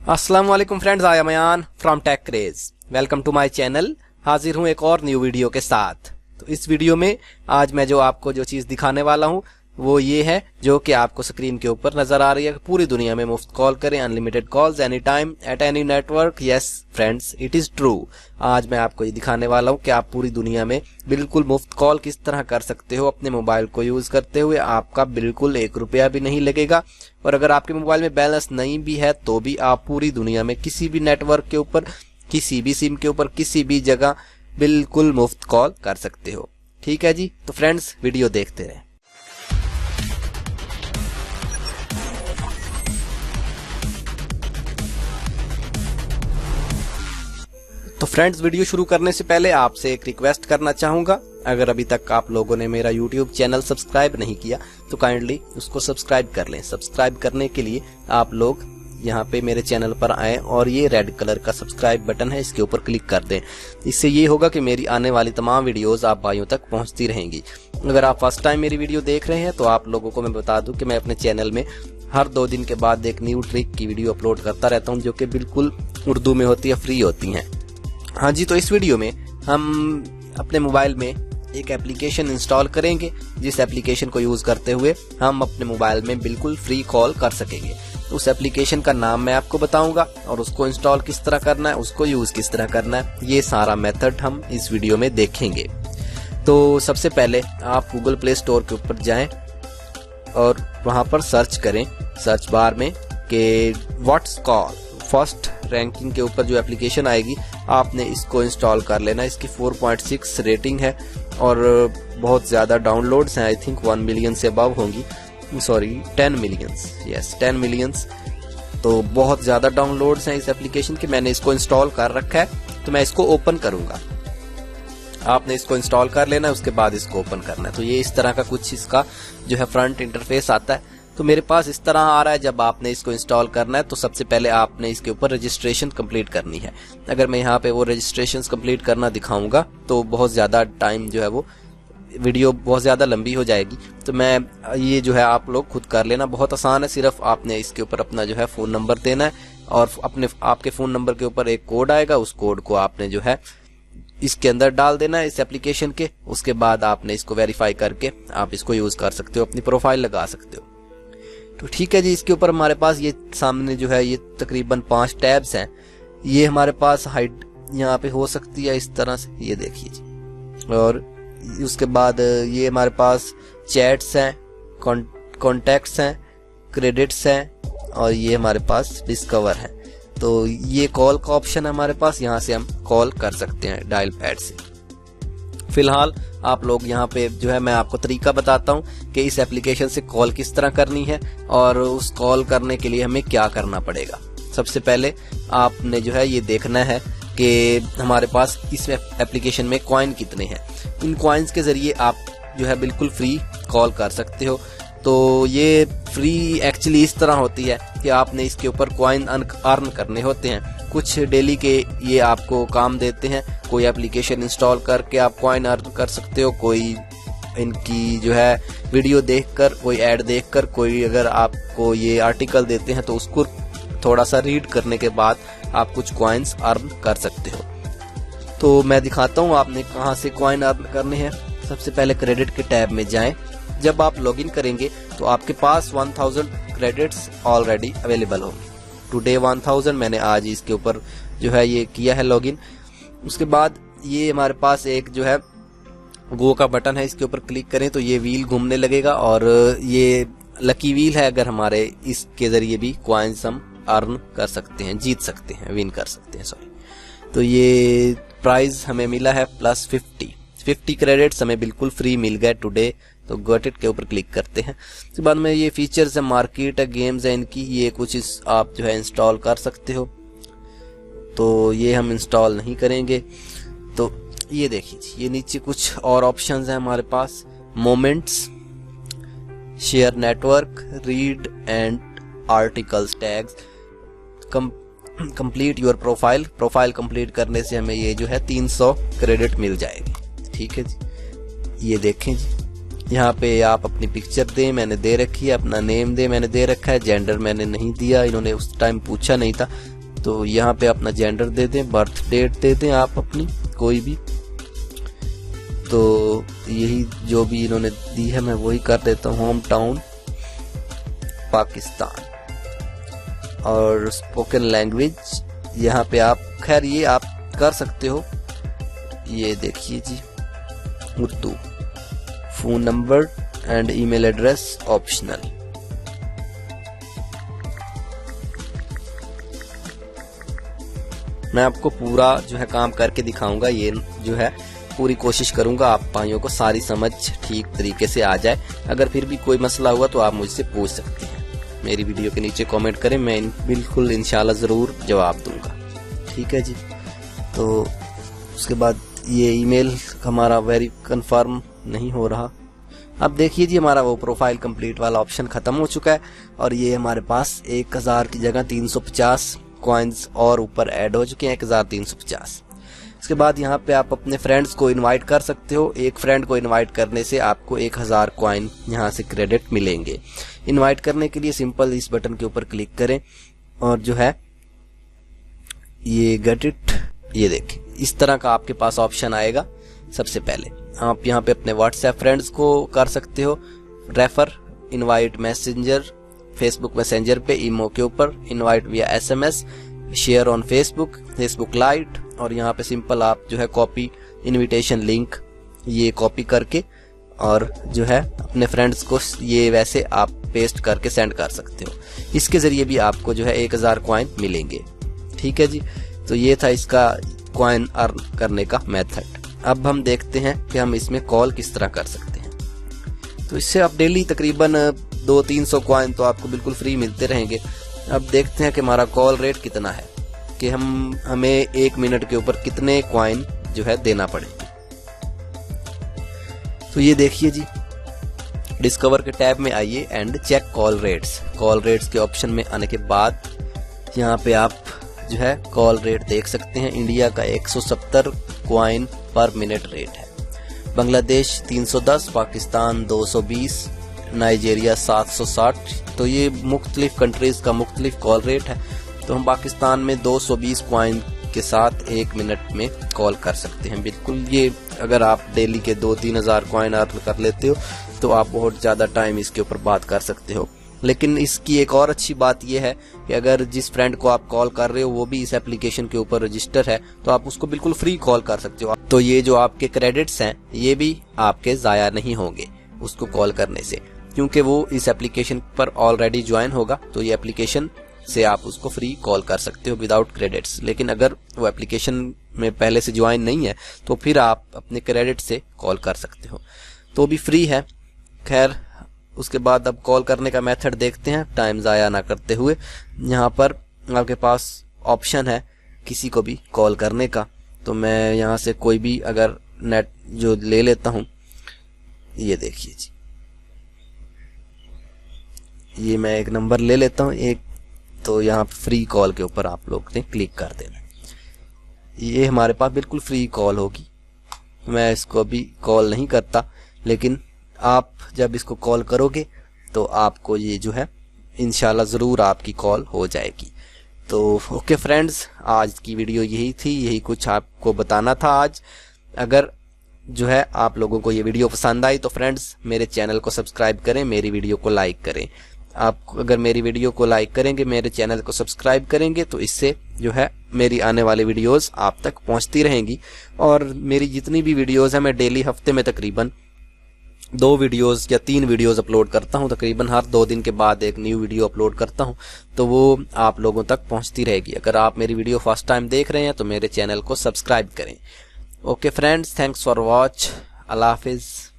अस्सलाम वालेकुम friends, I am Ayan from tech craze. Welcome to my channel. हाजिर हूं एक और न्यू वीडियो के साथ। तो इस वीडियो में आज मैं जो आपको जो चीज़ दिखाने वाला हूं वो ये है जो कि आपको स्क्रीन के ऊपर नजर आ रही है। पूरी दुनिया में मुफ्त कॉल करें, unlimited calls any time at any network. Yes friends, it is true. आज मैं आपको ये दिखाने वाला हूं कि आप पूरी दुनिया में बिल्कुल मुफ्त कॉल किस तरह कर सकते हो अपने मोबाइल को यूज करते हुए। आपका बिल्कुल 1 रुपया भी नहीं लगेगा, और अगर आपके मोबाइल में बैलेंस नहीं भी है तो भी आप पूरी दुनिया में किसी भी नेटवर्क के ऊपर, किसी भी सिम के ऊपर, किसी भी जगह बिल्कुल मुफ्त कॉल कर सकते हो। ठीक है जी, तो फ्रेंड्स वीडियो देखते रहें। तो फ्रेंड्स, वीडियो शुरू करने से पहले आपसे एक रिक्वेस्ट करना चाहूंगा। अगर अभी तक आप लोगों ने मेरा YouTube चैनल सब्सक्राइब नहीं किया तो काइंडली उसको सब्सक्राइब कर लें। सब्सक्राइब करने के लिए आप लोग यहाँ पे मेरे चैनल पर आएं और ये रेड कलर का सब्सक्राइब बटन है, इसके ऊपर क्लिक कर दें। इससे ये होगा कि मेरी आने वाली तमाम वीडियोस आप भाइयों तक पहुँचती रहेंगी। अगर आप फर्स्ट टाइम मेरी वीडियो देख रहे हैं तो आप लोगों को मैं बता दूं कि मैं अपने चैनल में हर 2 दिन के बाद एक न्यू ट्रिक की वीडियो अपलोड करता रहता हूँ, जो कि बिल्कुल उर्दू में होती है, फ्री होती हैं। हाँ जी, तो इस वीडियो में हम अपने मोबाइल में एक एप्लीकेशन इंस्टॉल करेंगे, जिस एप्लीकेशन को यूज करते हुए हम अपने मोबाइल में बिल्कुल फ्री कॉल कर सकेंगे। उस एप्लीकेशन का नाम मैं आपको बताऊंगा और उसको इंस्टॉल किस तरह करना है, उसको यूज किस तरह करना है, ये सारा मेथड हम इस वीडियो में देखेंगे। तो सबसे पहले आप गूगल प्ले स्टोर के ऊपर जाएं और वहां पर सर्च करें, सर्च बार में कि व्हाट्स कॉल। फर्स्ट रैंकिंग के ऊपर जो एप्लीकेशन आएगी आपने इसको इंस्टॉल कर लेना। इसकी 4.6 रेटिंग है और बहुत ज़्यादा डाउनलोड्स हैं। आई थिंक 1 मिलियन से अबव होंगी, सॉरी 10 मिलियंस, यस 10 मिलियंस। तो बहुत ज़्यादा डाउनलोड्स हैं इस एप्लीकेशन के। मैंने इसको इंस्टॉल कर रखा है, तो मैं इसको ओपन करूँगा। आपने इसको इंस्टॉल कर लेना है, उसके बाद इसको ओपन करना है। तो ये इस तरह का कुछ इसका जो है फ्रंट इंटरफेस आता है। तो मेरे पास इस तरह आ रहा है। जब आपने इसको इंस्टॉल करना है तो सबसे पहले आपने इसके ऊपर रजिस्ट्रेशन कंप्लीट करनी है। अगर मैं यहाँ पे वो रजिस्ट्रेशन कंप्लीट करना दिखाऊंगा तो बहुत ज़्यादा टाइम जो है वो वीडियो बहुत ज़्यादा लंबी हो जाएगी। तो मैं ये जो है आप लोग खुद कर लेना, बहुत आसान है। सिर्फ आपने इसके ऊपर अपना जो है फ़ोन नंबर देना है और आपके फ़ोन नंबर के ऊपर एक कोड आएगा, उस कोड को आपने जो है इसके अंदर डाल देना है, इस एप्लीकेशन के। उसके बाद आपने इसको वेरीफाई करके आप इसको यूज़ कर सकते हो, अपनी प्रोफाइल लगा सकते हो। तो ठीक है जी, इसके ऊपर हमारे पास ये सामने जो है ये तकरीबन 5 टैब्स हैं। ये हमारे पास हाइड यहाँ पे हो सकती है इस तरह से, ये देखिए जी। और उसके बाद ये हमारे पास चैट्स हैं, कॉन्टैक्ट्स हैं, क्रेडिट्स हैं और ये हमारे पास डिस्कवर है। तो ये कॉल का ऑप्शन है हमारे पास, यहाँ से हम कॉल कर सकते हैं डायल पैड से। फिलहाल आप लोग यहाँ पे जो है मैं आपको तरीका बताता हूँ कि इस एप्लीकेशन से कॉल किस तरह करनी है और उस कॉल करने के लिए हमें क्या करना पड़ेगा। सबसे पहले आपने जो है ये देखना है कि हमारे पास इस एप्लीकेशन में कॉइन कितने हैं। इन कॉइन्स के जरिए आप जो है बिल्कुल फ्री कॉल कर सकते हो। तो ये फ्री एक्चुअली इस तरह होती है कि आपने इसके ऊपर कॉइन अर्न करने होते हैं। कुछ डेली के ये आपको काम देते हैं। कोई एप्लीकेशन इंस्टॉल करके आप कॉइन अर्न कर सकते हो, कोई इनकी जो है वीडियो देखकर, कोई ऐड देखकर, कोई अगर आपको ये आर्टिकल देते हैं तो उसको थोड़ा सा रीड करने के बाद आप कुछ कॉइन्स अर्न कर सकते हो। तो मैं दिखाता हूँ आपने कहाँ से कॉइन अर्न करने हैं। सबसे पहले क्रेडिट के टैब में जाएं। जब आप लॉगिन करेंगे तो आपके पास 1000 क्रेडिट्स ऑलरेडी अवेलेबल होंगे। टुडे 1000, मैंने आज इसके ऊपर जो है ये किया है लॉगिन। उसके बाद ये हमारे पास एक जो है गो का बटन है, इसके ऊपर क्लिक करें तो ये व्हील घूमने लगेगा और ये लकी व्हील है। अगर हमारे इसके जरिए भी कॉइन्स हम अर्न कर सकते हैं, जीत सकते हैं, विन कर सकते हैं, सॉरी। तो ये प्राइस हमें मिला है प्लस 50 क्रेडिट्स हमें बिल्कुल फ्री मिल गए टुडे। तो गॉट इट के ऊपर क्लिक करते हैं। उसके बाद में ये फीचर्स है, मार्केट है, गेम्स है इनकी, ये कुछ आप जो है इंस्टॉल कर सकते हो। तो ये हम इंस्टॉल नहीं करेंगे। तो ये देखिए, ये नीचे कुछ और ऑप्शंस हैं हमारे पास। Moments, share network, read and articles, tags, complete your profile complete करने से हमें ये जो है 300 क्रेडिट मिल जाएगी। ठीक है जी, ये देखें जी। यहाँ पे आप अपनी पिक्चर दें, मैंने दे रखी है। अपना नेम दे, मैंने दे रखा है। जेंडर मैंने नहीं दिया, इन्होंने उस टाइम पूछा नहीं था। तो यहाँ पे अपना जेंडर दे दें, बर्थ डेट दे दें आप अपनी कोई भी। तो यही जो भी इन्होंने दी है मैं वही कर देता हूँ। Home town Pakistan. और स्पोकन लैंग्वेज यहाँ पे आप, खैर ये आप कर सकते हो, ये देखिए जी, Urdu. Phone number and email address optional. मैं आपको पूरा जो है काम करके दिखाऊंगा। ये जो है पूरी कोशिश करूंगा आप भाइयों को सारी समझ ठीक तरीके से आ जाए। अगर फिर भी कोई मसला हुआ तो आप मुझसे पूछ सकते हैं। मेरी वीडियो के नीचे कमेंट करें, मैं बिल्कुल इंशाल्लाह ज़रूर जवाब दूंगा। ठीक है जी। तो उसके बाद ये ईमेल हमारा वेरी कंफर्म नहीं हो रहा। अब देखिए जी, हमारा वो प्रोफाइल कंप्लीट वाला ऑप्शन खत्म हो चुका है और ये हमारे पास 1000 की जगह 350 कॉइन्स और ऊपर ऐड हो चुके हैं, 1350। इसके बाद यहाँ पे आप अपने फ्रेंड्स को इनवाइट कर सकते हो। एक फ्रेंड को इनवाइट करने से आपको 1000 कॉइन यहाँ से क्रेडिट मिलेंगे। इनवाइट करने के लिए सिंपल इस बटन के ऊपर क्लिक करें और जो है ये गेट इट, ये देखें इस तरह का आपके पास ऑप्शन आएगा। सबसे पहले आप यहाँ पे अपने व्हाट्सएप फ्रेंड्स को कर सकते हो refer, invite messenger, Facebook messenger पे, ईमो के ऊपर, इनवाइट विया SMS, share on Facebook, Facebook light, और यहाँ पे सिंपल आप जो है कॉपी इनविटेशन लिंक ये कॉपी करके और जो है अपने फ्रेंड्स को ये वैसे आप पेस्ट करके सेंड कर सकते हो। इसके जरिए भी आपको जो है 1000 कॉइन मिलेंगे। ठीक है जी। तो ये था इसका कॉइन अर्न करने का मेथड। अब हम देखते हैं कि हम इसमें कॉल किस तरह कर सकते हैं। तो इससे आप डेली तकरीबन 200-300 कॉइन तो आपको बिल्कुल फ्री मिलते रहेंगे। अब देखते हैं कि हमारा कॉल रेट कितना है, कि हमें 1 मिनट के ऊपर कितने कॉइन जो है देना पड़ेगा। तो ये देखिए जी, डिस्कवर के टैब में आइए and check call rates. Call rates के ऑप्शन में आने के बाद यहाँ पे आप जो है कॉल रेट देख सकते हैं। इंडिया का 170 कॉइन पर मिनट रेट है, बांग्लादेश 310, पाकिस्तान 220, नाइजीरिया 760। तो ये मुख्तलिफ कंट्रीज का मुख्तलिफ कॉल रेट है। तो हम पाकिस्तान में 220 कॉइन के साथ 1 मिनट में कॉल कर सकते हैं। बिल्कुल, ये अगर आप डेली के 2-3 हज़ार कॉइन अर्न कर लेते हो तो आप बहुत ज़्यादा टाइम इसके ऊपर बात कर सकते हो। लेकिन इसकी एक और अच्छी बात यह है कि अगर जिस फ्रेंड को आप कॉल कर रहे हो वो भी इस एप्लीकेशन के ऊपर रजिस्टर है तो आप उसको बिल्कुल फ्री कॉल कर सकते हो। तो ये जो आपके क्रेडिट्स हैं ये भी आपके ज़ाया नहीं होंगे उसको कॉल करने से, क्योंकि वो इस एप्लीकेशन पर ऑलरेडी ज्वाइन होगा। तो ये एप्लीकेशन से आप उसको फ्री कॉल कर सकते हो विदाउट क्रेडिट्स। लेकिन अगर वो एप्लीकेशन में पहले से ज्वाइन नहीं है तो फिर आप अपने क्रेडिट से कॉल कर सकते हो, तो भी फ्री है। खैर, उसके बाद अब कॉल करने का मेथड देखते हैं टाइम ज़ाया ना करते हुए। यहाँ पर आपके पास ऑप्शन है किसी को भी कॉल करने का। तो मैं यहाँ से कोई भी अगर नेट जो ले लेता हूँ, ये देखिए जी, ये मैं एक नंबर ले लेता हूँ एक। तो यहाँ फ्री कॉल के ऊपर आप लोग ने क्लिक कर देना। ये हमारे पास बिल्कुल फ्री कॉल होगी। मैं इसको अभी कॉल नहीं करता, लेकिन आप जब इसको कॉल करोगे तो आपको ये जो है इंशाल्लाह ज़रूर आपकी कॉल हो जाएगी। तो ओके फ्रेंड्स, आज की वीडियो यही थी, यही कुछ आपको बताना था आज। अगर जो है आप लोगों को ये वीडियो पसंद आई तो फ्रेंड्स मेरे चैनल को सब्सक्राइब करें, मेरी वीडियो को लाइक करें। आप अगर मेरी वीडियो को लाइक करेंगे, मेरे चैनल को सब्सक्राइब करेंगे तो इससे जो है मेरी आने वाली वीडियोस आप तक पहुंचती रहेंगी। और मेरी जितनी भी वीडियोस हैं मैं डेली हफ्ते में तकरीबन 2 वीडियोस या 3 वीडियोस अपलोड करता हूं। तकरीबन हर 2 दिन के बाद एक न्यू वीडियो अपलोड करता हूं, तो वो आप लोगों तक पहुंचती रहेगी। अगर आप मेरी वीडियो फर्स्ट टाइम देख रहे हैं तो मेरे चैनल को सब्सक्राइब करें। Okay friends, thanks for watch. अल्लाह हाफिज़।